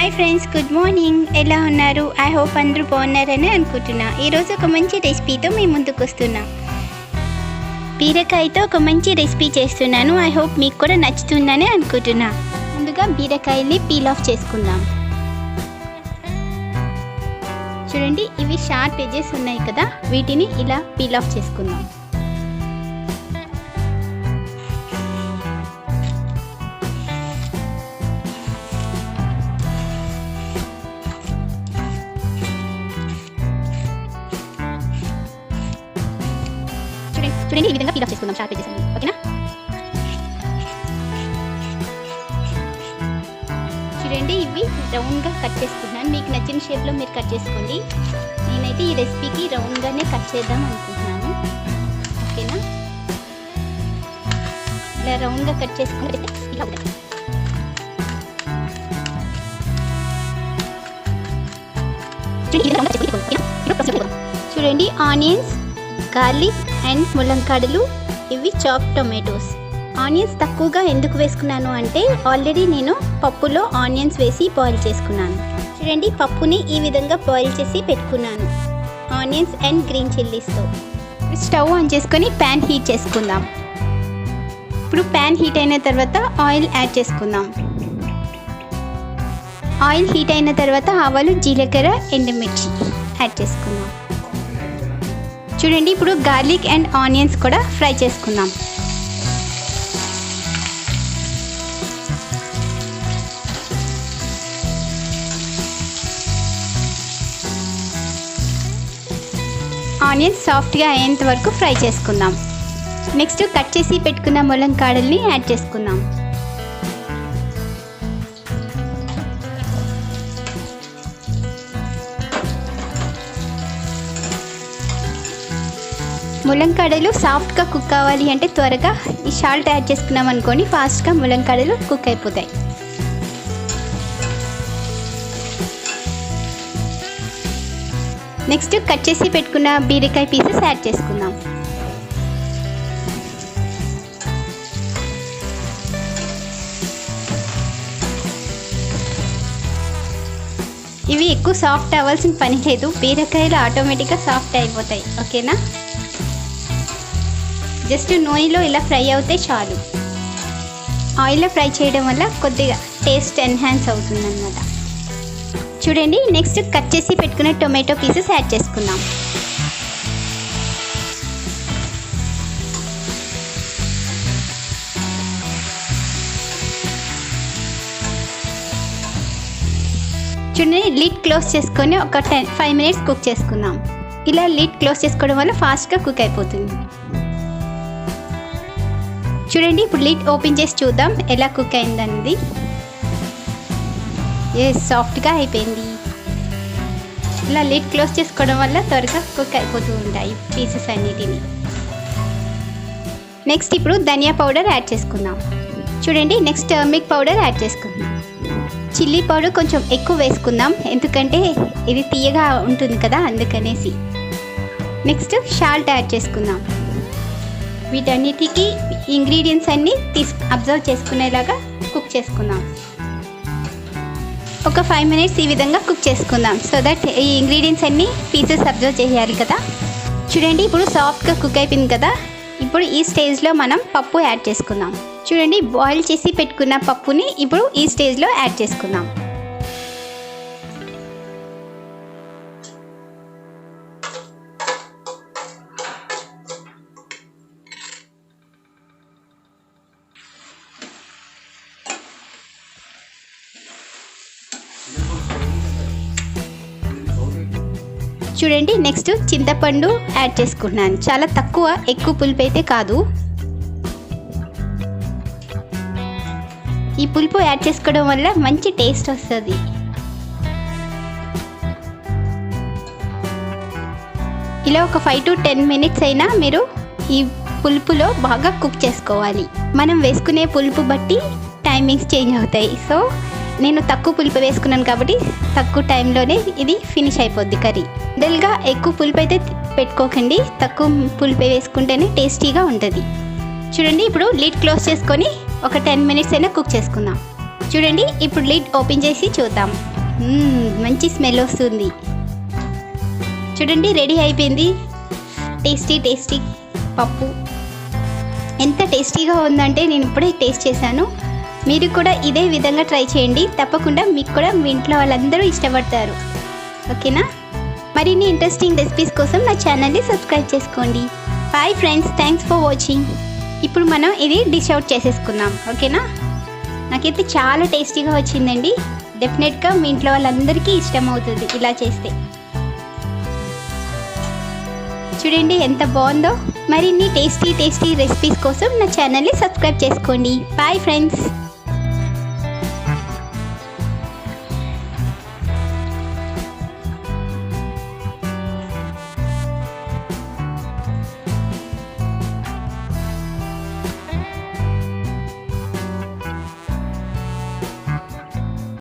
Hi friends, good morning. ఎలా ఉన్నారు? I hope అందరూ బాగున్నారని అనుకుంటున్నా. ఈరోజు ఒక మంచి రెసిపీతో మీ ముందుకు వస్తున్నా. బీరకాయతో ఒక మంచి రెసిపీ చేస్తున్నాను. ఐ హోప్ మీకు కూడా నచ్చుతుందని అనుకుంటున్నా. ముందుగా బీరకాయని పీల్ ఆఫ్ చేసుకుందాం. చూడండి, ఇవి షార్ప్ ఎడ్జెస్ ఉన్నాయి కదా, వీటిని ఇలా పీల్ ఆఫ్ చేసుకుందాం. చూడండి, ఈ విధంగా పీల్ ఆఫ్ చేసుకుందాం షార్ప్ ఎడ్జెస్ అన్ని. ఓకేనా? చూడండి, ఇవి రౌండ్గా కట్ చేసుకుంటున్నాను. మీకు నచ్చిన షేప్లో మీరు కట్ చేసుకోండి. నేనైతే ఈ రెసిపీకి రౌండ్గానే కట్ చేద్దాం అనుకుంటున్నాను. ఓకేనా? ఇలా రౌండ్గా కట్ చేసుకుంటే ఇలా ఉంటుంది. చూడండి, ఆనియన్స్, గార్లిక్ అండ్ ములంకాడలు, ఇవి చాప్ టొమాటోస్. ఆనియన్స్ తక్కువగా ఎందుకు వేసుకున్నాను అంటే ఆల్రెడీ నేను పప్పులో ఆనియన్స్ వేసి బాయిల్ చేసుకున్నాను. చూడండి, పప్పుని ఈ విధంగా బాయిల్ చేసి పెట్టుకున్నాను ఆనియన్స్ అండ్ గ్రీన్ చిల్లీస్తో. స్టవ్ ఆన్ చేసుకొని ప్యాన్ హీట్ చేసుకుందాం. ఇప్పుడు ప్యాన్ హీట్ అయిన తర్వాత ఆయిల్ యాడ్ చేసుకుందాం. ఆయిల్ హీట్ అయిన తర్వాత ఆవాలు, జీలకర్ర, ఎండుమిర్చి యాడ్ చేసుకుందాం. చూడండి, ఇప్పుడు గార్లిక్ అండ్ ఆనియన్స్ కూడా ఫ్రై చేసుకుందాం. ఆనియన్స్ సాఫ్ట్గా అయ్యేంత వరకు ఫ్రై చేసుకుందాం. నెక్స్ట్ కట్ చేసి పెట్టుకున్న ములంకాడల్ని యాడ్ చేసుకుందాం. ములంకాడలు సాఫ్ట్గా కుక్ కావాలి అంటే త్వరగా ఈ సాల్ట్ యాడ్ చేసుకున్నాం అనుకోండి, ఫాస్ట్గా ములంకాడలు కుక్ అయిపోతాయి. నెక్స్ట్ కట్ చేసి పెట్టుకున్న బీరకాయ పీసెస్ యాడ్ చేసుకుందాం. ఇవి ఎక్కువ సాఫ్ట్ అవ్వాల్సిన పని లేదు, బీరకాయలు ఆటోమేటిక్గా సాఫ్ట్ అయిపోతాయి. ఓకేనా? జస్ట్ నూనెలో ఇలా ఫ్రై అవుతే చాలు. ఆయిల్లో ఫ్రై చేయడం వల్ల కొద్దిగా టేస్ట్ ఎన్హాన్స్ అవుతుంది అన్నమాట. చూడండి, నెక్స్ట్ కట్ చేసి పెట్టుకున్న టొమాటో పీసెస్ యాడ్ చేసుకుందాం. చూడండి, లిడ్ క్లోజ్ చేసుకొని ఒక 5 మినిట్స్ కుక్ చేసుకుందాం. ఇలా లిడ్ క్లోజ్ చేసుకోవడం వల్ల ఫాస్ట్గా కుక్ అయిపోతుంది. చూడండి, ఇప్పుడు లిడ్ ఓపెన్ చేసి చూద్దాం ఎలా కుక్ అయిందన్నది. సాఫ్ట్గా అయిపోయింది. ఇలా లిడ్ క్లోజ్ చేసుకోవడం వల్ల త్వరగా కుక్ అయిపోతూ ఉంటాయి పీసెస్ అన్నిటిని. నెక్స్ట్ ఇప్పుడు ధనియా పౌడర్ యాడ్ చేసుకుందాం. చూడండి, నెక్స్ట్ టర్మరిక్ పౌడర్ యాడ్ చేసుకుందాం. చిల్లీ పౌడర్ కొంచెం ఎక్కువ వేసుకుందాం, ఎందుకంటే ఇది తీయగా ఉంటుంది కదా, అందుకనేసి. నెక్స్ట్ సాల్ట్ యాడ్ చేసుకుందాం. వీటన్నిటికీ ఇంగ్రీడియంట్స్ అన్నీ అబ్జర్వ్ చేసుకునేలాగా కుక్ చేసుకుందాం. ఒక 5 మినిట్స్ ఈ విధంగా కుక్ చేసుకుందాం, సో దట్ ఈ ఇంగ్రీడియంట్స్ అన్నీ పీసెస్ అబ్జర్వ్ చేయాలి కదా. చూడండి, ఇప్పుడు సాఫ్ట్గా కుక్ అయిపోయింది కదా. ఇప్పుడు ఈ స్టేజ్లో మనం పప్పు యాడ్ చేసుకుందాం. చూడండి, బాయిల్ చేసి పెట్టుకున్న పప్పుని ఇప్పుడు ఈ స్టేజ్లో యాడ్ చేసుకుందాం. చూడండి, నెక్స్ట్ చింతపండు యాడ్ చేసుకుంటున్నాను. చాలా తక్కువ, ఎక్కువ పులుపు అయితే కాదు. ఈ పులుపు యాడ్ చేసుకోవడం వల్ల మంచి టేస్ట్ వస్తుంది. ఇలా ఒక 5 to 10 మినిట్స్ అయినా మీరు ఈ పులుపులో బాగా కుక్ చేసుకోవాలి. మనం వేసుకునే పులుపు బట్టి టైమింగ్స్ చేంజ్ అవుతాయి. సో నేను తక్కువ పులుపు వేసుకున్నాను కాబట్టి తక్కువ టైంలోనే ఇది ఫినిష్ అయిపోద్ది కర్రీ. డల్గా ఎక్కువ పులుపు అయితే పెట్టుకోకండి, తక్కువ పులుపు వేసుకుంటేనే టేస్టీగా ఉంటుంది. చూడండి, ఇప్పుడు లిడ్ క్లోజ్ చేసుకొని ఒక 10 మినిట్స్ అయినా కుక్ చేసుకుందాం. చూడండి, ఇప్పుడు లిడ్ ఓపెన్ చేసి చూద్దాం. మంచి స్మెల్ వస్తుంది. చూడండి రెడీ అయిపోయింది. టేస్టీ పప్పు ఎంత టేస్టీగా ఉందంటే నేను ఇప్పుడే టేస్ట్ చేశాను. మీరు కూడా ఇదే విధంగా ట్రై చేయండి. తప్పకుండా మీకు కూడా మీ ఇంట్లో వాళ్ళందరూ ఇష్టపడతారు. ఓకేనా? మరిన్ని ఇంట్రెస్టింగ్ రెసిపీస్ కోసం నా ఛానల్ని సబ్స్క్రైబ్ చేసుకోండి. Bye friends, thanks for watching. ఇప్పుడు మనం ఇది డిష్ అవుట్ చేసేసుకుందాం. ఓకేనా? నాకైతే చాలా టేస్టీగా వచ్చిందండి. డెఫినెట్గా మీ ఇంట్లో వాళ్ళందరికీ ఇష్టం అవుతుంది ఇలా చేస్తే. చూడండి ఎంత బాగుందో. మరిన్ని టేస్టీ రెసిపీస్ కోసం నా ఛానల్ని సబ్స్క్రైబ్ చేసుకోండి. Bye friends.